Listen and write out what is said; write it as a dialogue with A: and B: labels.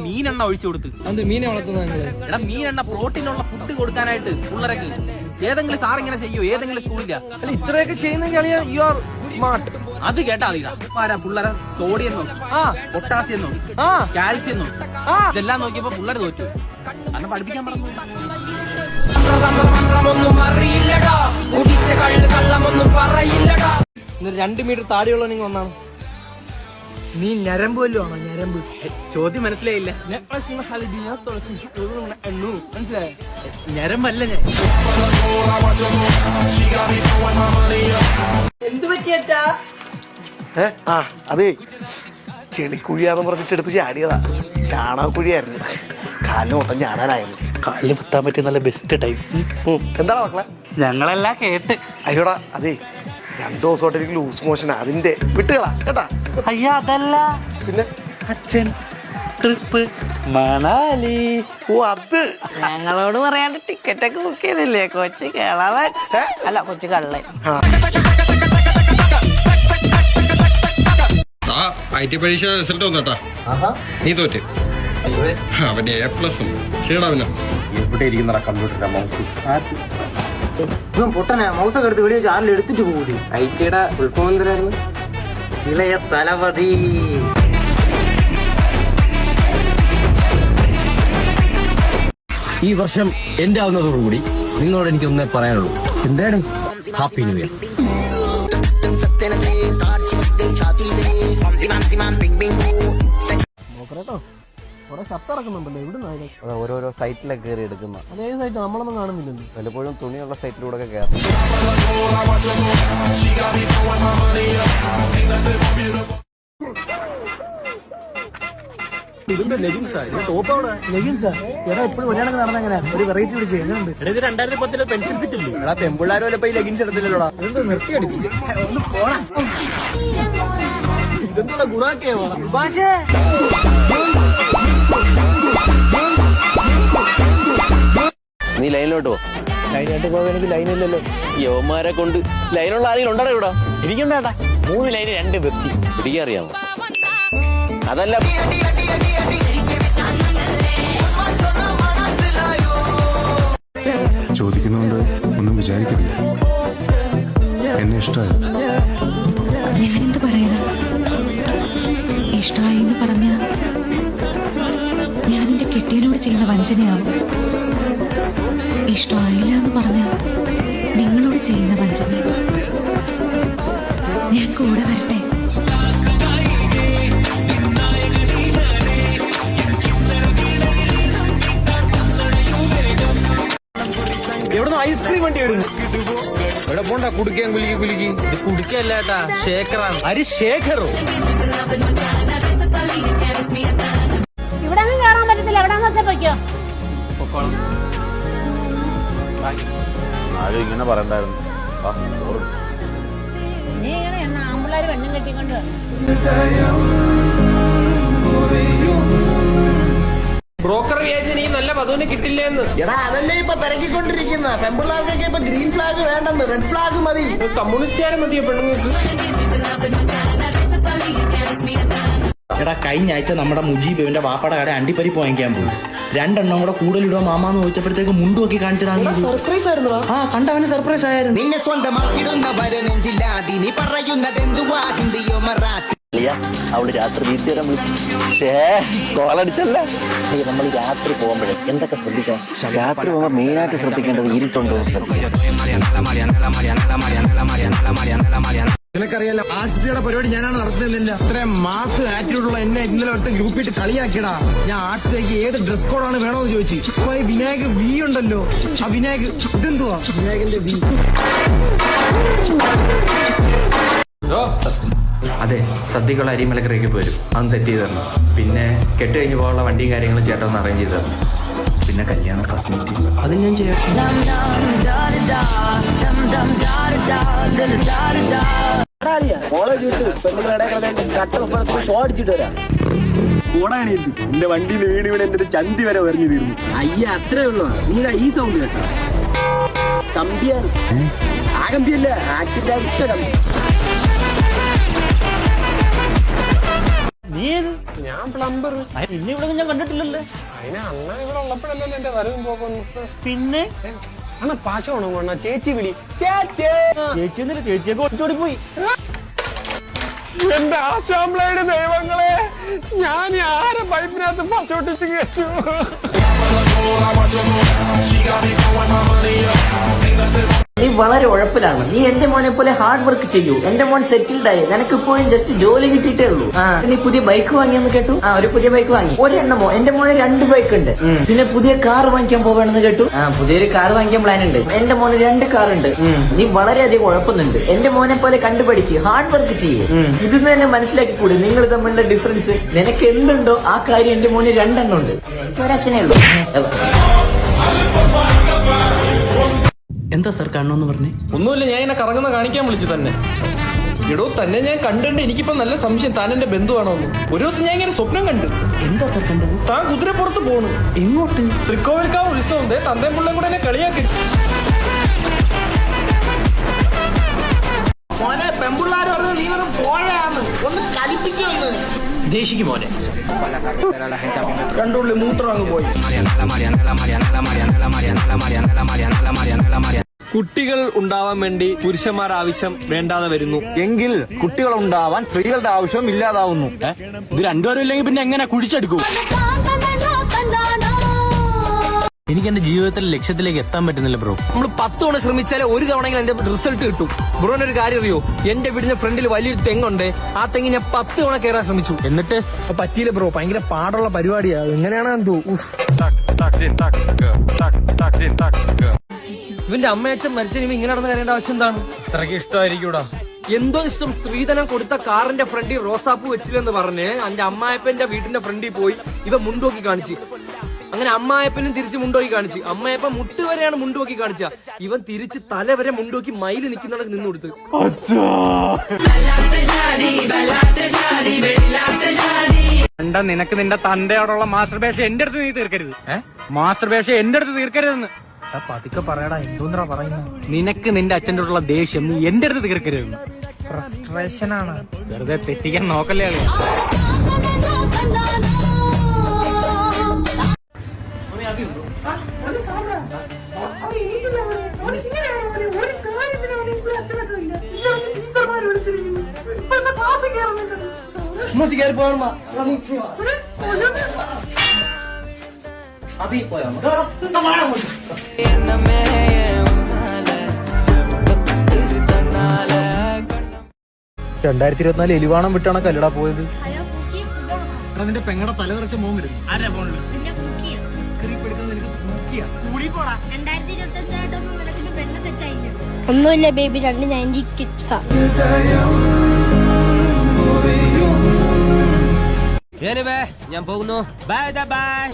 A: മീനെണ്ണ ഒഴിച്ചു കൊടുത്ത്
B: മീനെ വളർത്തുന്നത്
A: എടാ മീനെണ്ണ പ്രോട്ടീനുള്ള ഫുഡ് കൊടുക്കാനായിട്ട് പിള്ളേർക്ക് ഏതെങ്കിലും സാർ ഇങ്ങനെ ചെയ്യോ ഏതെങ്കിലും സ്കൂളില്ല
B: ഇത്രയൊക്കെ ചെയ്യുന്നെങ്കിൽ യു ആർ സ്മാർട്ട്.
A: അത് കേട്ടാ മതിടാ പിള്ളേരെ സോഡിയം നോക്കി പൊട്ടാസ്യം നോക്കി കാൽസ്യം നോക്കി ഇതെല്ലാം നോക്കിയപ്പോ പിള്ളേർ തോറ്റു കാരണം പഠിപ്പിക്കാൻ പറഞ്ഞു.
B: 2 മീറ്റർ താടിയുള്ള നിങ്ങൾ ഒന്നാണ്. നീ ഞരമ്പ് വല്ലോ ആണോ? ഞരമ്പ്
A: ചോദ്യം മനസ്സിലായില്ല.
B: മനസ്സിലായോ?
A: ഞരമ്പല്ല ഞാൻ.
B: എന്ത് പറ്റിയാ?
C: അതെ ചെളിക്കുഴിയാന്ന് പറഞ്ഞിട്ട് എടുത്ത് ചാടിയതാ. ചാണകക്കുഴിയായിരുന്നു. കാലിന് മൊത്തം ചാടാനായിരുന്നു. കാലിന് കുത്താൻ പറ്റിയ നല്ല ബെസ്റ്റ് ടൈം. എന്താണ് മക്കളെ?
A: ഞങ്ങളെല്ലാം കേട്ട്.
C: അയ്യോടാ അതെ 2 ദിവസമായിട്ട് എനിക്ക് ലൂസ് മോഷനാ. അതിന്റെ വിട്ടുകളാ കേട്ടാ.
A: അയ്യോ അതല്ല,
C: പിന്നെ
A: അച്ഛൻ ട്രിപ്പ് മണാലി.
C: ഓ അത്
D: ഞങ്ങളോട് പറയാണ്ട് ടിക്കറ്റ് ഒക്കെ ബുക്ക് ചെയ്തില്ലേ? കൊച്ചു കേളവൻ അല്ല കൊച്ചു കള്ളൻ.
E: IT പരീക്ഷ റിസൾട്ട് വന്നോട്ടാ. നീ തോറ്റ്. അവന്റെ A+ ക്ഷീണവന
F: എവിടെ ഇരിക്കുന്ന കമ്പ്യൂട്ടറിന്റെ മൗസ്
B: പൊട്ടനാ. മൗസൊക്കെ എടുത്ത് വെളിയിൽ ആരിൽ എടുത്തിട്ട് പോകൂലേ?
F: ഐറ്റിയുടെ ഉൾപ്പമന്ത്രായിരുന്നു
B: ഇളയ തലപതി.
G: ഈ വർഷം എന്റെ ആവുന്നതോടുകൂടി നിങ്ങളോട് എനിക്കൊന്നേ പറയാനുള്ളൂ. എന്താണ്? Happy new year.
B: നോക്കട്ടോ, കുറെ ഷർട്ട് ഇറക്കുന്നുണ്ടല്ലോ. എവിടുന്നാ?
F: ഓരോരോ സൈറ്റിലൊക്കെ കയറി എടുക്കുന്ന.
B: അതേ സൈറ്റ് നമ്മളൊന്നും കാണുന്നില്ലല്ലോ.
F: പലപ്പോഴും തുണിയുള്ള സൈറ്റിലൂടെ ഒക്കെ കയറും.
B: എടാ ഇപ്പോഴും ഒരാളൊക്കെ നടന്നെങ്ങനെ ഒരു വെറൈറ്റി പിടിച്ച് എങ്ങനെയുണ്ട്?
A: 2010 പെൻസിൽ ഫിറ്റില്ലേ?
B: എടാ പെമ്പിള്ളാരും ഈ ലെഗിൻസ് എടുത്തില്ലല്ലോടാ. അതെന്താ നിർത്തി അടിപ്പിച്ചു? ഒന്ന് പോടാ. ഇതെന്തുള്ള ഗുണാക്കിയോ ഭാഷേ?
F: നീ ലൈനിലോട്ട് പോ.
B: ലൈനായിട്ട് പോകാൻ എനിക്ക് ലൈനില്ലല്ലോ.
F: യവന്മാരെ കൊണ്ട് ലൈനുള്ള ആരെങ്കിലും ഉണ്ടോ ഇവിടെ?
A: ഇരിക്കണ്ടാ 3 ലൈന് 2 ബെസ്റ്റി.
F: പിടിക്കാറിയാമോ? അതല്ല
H: ചോദിക്കുന്നോണ്ട് ഒന്നും വിചാരിക്കരുത്. എന്നെ ഇഷ്ടമായി.
I: ഞാനെന്ത് പറയാനാ? ഇഷ്ടമായി എന്ന് പറഞ്ഞ ഞാൻ എന്റെ കെട്ടിയനോട് ചെയ്യുന്ന വഞ്ചനയാവും. ഇഷ്ടമായില്ല എന്ന് പറഞ്ഞ നിങ്ങളോട് ചെയ്യുന്ന വഞ്ചന. ഞാൻ കൂടെ വരട്ടെ.
A: എവിടുന്ന് ഐസ്ക്രീം വണ്ടി വരുന്നു?
F: ഇവിടെ പോണ്ട. കുടിക്കാൻ കുലുക്കി
A: ഇത് കുടിക്കല്ല ഏട്ടാ, ശേഖറാണ്. അരി ശേഖറോ?
D: ഇവിടെ ഒന്നും കയറാൻ പറ്റത്തില്ല. എവിടാന്ന് വെച്ചാ പൊയ്ക്കോ.
F: ആരും ഇങ്ങനെ പറയണ്ടായിരുന്നു.
D: നീ ഇങ്ങനെ എന്നാ ആമ്പിള്ളേര് പെണ്ണും കെട്ടിക്കൊണ്ട്
B: ബ്രോക്കർ വിചാരിച്ച നീ നല്ല വധുവിനെ കിട്ടില്ലെന്ന്.
C: എടാ അതല്ലേ ഇപ്പൊ തിരക്കിക്കൊണ്ടിരിക്കുന്ന. പെമ്പിള്ളാർക്കൊക്കെ ഇപ്പൊ ഗ്രീൻ ഫ്ലാഗ് വേണ്ടെന്ന്, റെഡ് ഫ്ലാഗ് മതി.
B: കമ്മ്യൂണിസ്റ്റുകാരെ മതിയോ പെണ്ണുങ്ങൾക്ക്?
J: എടാ കഴിഞ്ഞ ആഴ്ച നമ്മുടെ മുജീബ് ഇവന്റെ വാപ്പയുടെ കട അണ്ടിപ്പരിപ്പ് വാങ്ങിക്കാൻ പോയി. 2 എണ്ണം കൂടെ കൂടുതലിടുക മാമാന്ന് ചോദിച്ചപ്പോഴത്തേക്ക് മുണ്ടുമൊക്കെ കാണിച്ചതാണ്.
B: സർപ്രൈസ് ആയിരുന്നു.
J: ആ കണ്ടവന് സർപ്രൈസ് ആയിരുന്നു.
K: നിന്നെ സ്വന്തമാക്കിടുന്നവരെ നെഞ്ചില്ലാതി നീ പറയുന്നതെന്തുവാ ഹിന്ദിയോ മറാത്തി.
F: അവള് രാത്രി വീട്ടുകാരം കോളടിച്ചല്ല. നമ്മൾ രാത്രി പോകുമ്പോഴേ എന്തൊക്കെ ശ്രദ്ധിക്കണം? രാത്രി പോകുമ്പോൾ മെയിനായിട്ട് ശ്രദ്ധിക്കേണ്ടത് ഇരുട്ടുണ്ടോ.
B: നിനക്കറിയാലോ ആർട്സിറ്റിയുടെ പരിപാടി ഞാനാണ് നടത്തുന്നില്ല. ഇത്രയും മാസ് ആറ്റിറ്റ്യൂഡുള്ള എന്നെ ഇന്നലെ ഒറ്റ ഗ്രൂപ്പിട്ട് കളിയാക്കിയടാ. ഞാൻ ആർട്സിലേക്ക് ഏത് ഡ്രസ് കോഡാണ് വേണോന്ന് ചോദിച്ചു. ഇപ്പൊ ഈ വിനായക് വി ഉണ്ടല്ലോ, ആ വിനായക് ഇതെന്തുവാ? വിനായകന്റെ വി.
J: അതെ സദ്യക്കുള്ള അരിമലക്കറിയൊക്കെ വരും. അതൊന്ന് സെറ്റ് ചെയ്ത് തരണം. പിന്നെ കെട്ട് കഴിഞ്ഞ് പോകാനുള്ള വണ്ടിയും കാര്യങ്ങളും ചേട്ടൻ ഒന്ന് അറേഞ്ച് ചെയ്ത് തരണം. പിന്നെ കല്യാണം ഫസ്റ്റ് മീറ്റ് അത് ഞാൻ ചെയ്യാം.
B: കോളേജ് വിട്ട് പെണ്ണുങ്ങളുടെ ഷോ അടിച്ചിട്ട് വരാം. കോടാണിയിട്ട് എന്റെ വണ്ടിയിൽ വീണ് വീണ് എന്റെ ഒരു ചന്തി വരെ വരഞ്ഞു തീർന്നു. അയ്യ അത്രേ ഉള്ളൂ. നീ ഈ സൗണ്ട് കേട്ടോ? കമ്പിയാണ്. ആ കമ്പിയല്ല, ആക്സിഡന്റ് കമ്പി.
C: നീ
B: ഞാൻ പ്ലംബർ.
C: പിന്നെ ഇവിടെ ഞാൻ കണ്ടിട്ടില്ലല്ലോ.
B: അതിന് അണ്ണ ഇവിടെ ഉള്ളപ്പോഴല്ലേ എന്റെ വരവും പോകുന്നു.
C: പിന്നെ
B: അണ്ണ പാശമാണോ അണ്ണ? ചേച്ചി വിളി. ചേച്ചി
C: ചേച്ചിയൊന്നുമില്ല, ചേച്ചിയൊക്കെ ഒളിച്ചോടി പോയി.
B: എന്റെ ആശാമ്ലയുടെ ദൈവങ്ങളെ, ഞാൻ ആരെ പൈപ്പിനകത്ത് പശോട്ടിച്ച് കേട്ടു.
F: നീ വളരെ ഉഴപ്പിലാണ്. നീ എന്റെ മോനെ പോലെ ഹാർഡ് വർക്ക് ചെയ്യൂ. എന്റെ മോൻ സെറ്റിൽഡ് ആയി. നിനക്ക് ഇപ്പോഴും ജസ്റ്റ് ജോലി കിട്ടിയിട്ടേ ഉള്ളൂ. നീ പുതിയ ബൈക്ക് വാങ്ങിയെന്ന് കേട്ടു. ഒരു പുതിയ ബൈക്ക് വാങ്ങി. ഒരെണ്ണമോ? എന്റെ മോനെ 2 ബൈക്ക് ഉണ്ട്. പിന്നെ പുതിയ കാർ വാങ്ങിക്കാൻ പോവാണെന്ന് കേട്ടു. പുതിയൊരു കാർ വാങ്ങിക്കാൻ പ്ലാൻ ഉണ്ട്. എന്റെ മോന് 2 കാർ ഉണ്ട്. നീ വളരെയധികം ഉഴപ്പുന്നുണ്ട്. എന്റെ മോനെ പോലെ കണ്ടുപഠിക്ക്, ഹാർഡ് വർക്ക് ചെയ്യേ. ഇതെന്ന് തന്നെ മനസ്സിലാക്കിക്കൂടി നിങ്ങൾ തമ്മിലുള്ള ഡിഫറൻസ്. നിനക്ക് എന്തുണ്ടോ ആ കാര്യം എന്റെ മോന് 2 എണ്ണം ഉണ്ട്. എനിക്ക് ഒരച്ഛനേ ഉള്ളൂ.
C: എന്താ സാർ കാണണമെന്ന് പറഞ്ഞേ?
J: ഒന്നുമില്ല, ഞാൻ എന്നെ കറങ്ങുന്ന കാണിക്കാൻ വിളിച്ചു തന്നെ. എടോ, തന്നെ ഞാൻ കണ്ടിട്ട് എനിക്കിപ്പോ നല്ല സംശയം താൻ എന്റെ ബന്ധുവാണോ എന്ന്. ഒരു ദിവസം ഞാൻ ഇങ്ങനെ സ്വപ്നം കണ്ടു.
C: എന്താ സാർ കണ്ടത്?
J: താൻ കുതിരപ്പുറത്ത് പോണു.
C: എങ്ങോട്ട്?
J: തൃക്കോവിൽക്കാവ് ഉത്സവം. തന്തയും പിള്ളയും കൂടെ എന്നെ കളിയാക്കി.
C: മോനെ പെൺപിള്ളാര് പറഞ്ഞു നീ വെറും പോഴാന്ന്. ഒന്ന് കളിപ്പിച്ചു. ദേഷിക്ക് മോനെ.
J: 2 ഉള്ളി മൂത്രം അങ്ങ് പോയി.
B: കുട്ടികൾ ഉണ്ടാവാൻ വേണ്ടി പുരുഷന്മാർ ആവശ്യം വേണ്ടാതെ വരുന്നു.
A: എങ്കിൽ കുട്ടികൾ ഉണ്ടാവാൻ സ്ത്രീകളുടെ ആവശ്യം ഇല്ലാതാവുന്നു.
B: ഇത് രണ്ടുപേരും ഇല്ലെങ്കിൽ പിന്നെ എങ്ങനെ കുഴിച്ചെടുക്കും?
G: എനിക്ക് എന്റെ ജീവിതത്തിലെ ലക്ഷ്യത്തിലേക്ക് എത്താൻ പറ്റുന്നില്ല ബ്രോ.
B: നമ്മൾ 10 തവണ ശ്രമിച്ചാലേ ഒരു തവണയെങ്കിലും എന്റെ റിസൾട്ട് കിട്ടും. ബ്രോന്റെ ഒരു കാര്യം അറിയോ? എന്റെ വീടിന്റെ ഫ്രണ്ടിൽ വലിയൊരു തെങ്ങുണ്ട്. ആ തെങ്ങ് ഞാൻ 10 തവണ കയറാൻ ശ്രമിച്ചു. എന്നിട്ട് പറ്റിയില്ല ബ്രോ. ഭയങ്കര പാടുള്ള പരിപാടിയാ. എങ്ങനെയാണ് എന്തോ. ഇവന്റെ അമ്മയച്ഛൻ മരിച്ചതിന് ഇങ്ങനെ നടന്ന് കരയേണ്ട ആവശ്യം എന്താണ്?
J: ഇത്രയ്ക്ക് ഇഷ്ടമായിരിക്കൂടാ.
B: എന്തോ ഇഷ്ടം. സ്ത്രീധനം കൊടുത്ത കാറിന്റെ ഫ്രണ്ടിൽ റോസാപ്പൂ വെച്ചില്ലെന്ന് പറഞ്ഞ് എന്റെ അമ്മായപ്പന്റെ വീടിന്റെ ഫ്രണ്ടിൽ പോയി ഇവ മുണ്ടോക്കി കാണിച്ച്. അങ്ങനെ അമ്മായപ്പനും തിരിച്ച് മുണ്ടോക്കി കാണിച്ച്. അമ്മായപ്പൻ മുട്ടുവരെയാണ് മുണ്ടോക്കി കാണിച്ച. ഇവൻ തിരിച്ച് തല വരെ മുണ്ടോക്കി മയില് നിൽക്കുന്നതാണ് നിന്ന് കൊടുത്ത്.
A: എന്താ നിനക്ക് നിന്റെ തന്റെയോടുള്ള മാസ്റ്റർബേഷൻ എന്റെ അടുത്ത് നീ തീർക്കരുത്. മാസ്റ്റർബേഷൻ എന്റെ അടുത്ത് തീർക്കരുതെന്ന് പതുക്കെ പറയടാ. എന്തോന്നാ പറയുന്നത്? നിനക്ക് നിന്റെ അച്ഛൻ്റെ ദേഷ്യം നീ എന്റെ അടുത്ത് തീർക്കരുതെന്ന്. ഫ്രസ്ട്രേഷൻ ആണ്. വെറുതെ തെറ്റിക്കാൻ നോക്കല്ലേ.
C: അതിൽ പോയാ
J: 2024 എലിവാണം വിട്ടാണ് കല്ലട പോയത്.
C: നിന്റെ പെങ്ങടെ തലതെറിച്ച മോൻ വരും.
L: ഒന്നുമില്ല ബേബി, 290 കിഡ്സാ.
C: ഞാൻ പോകുന്നു. Bye bye.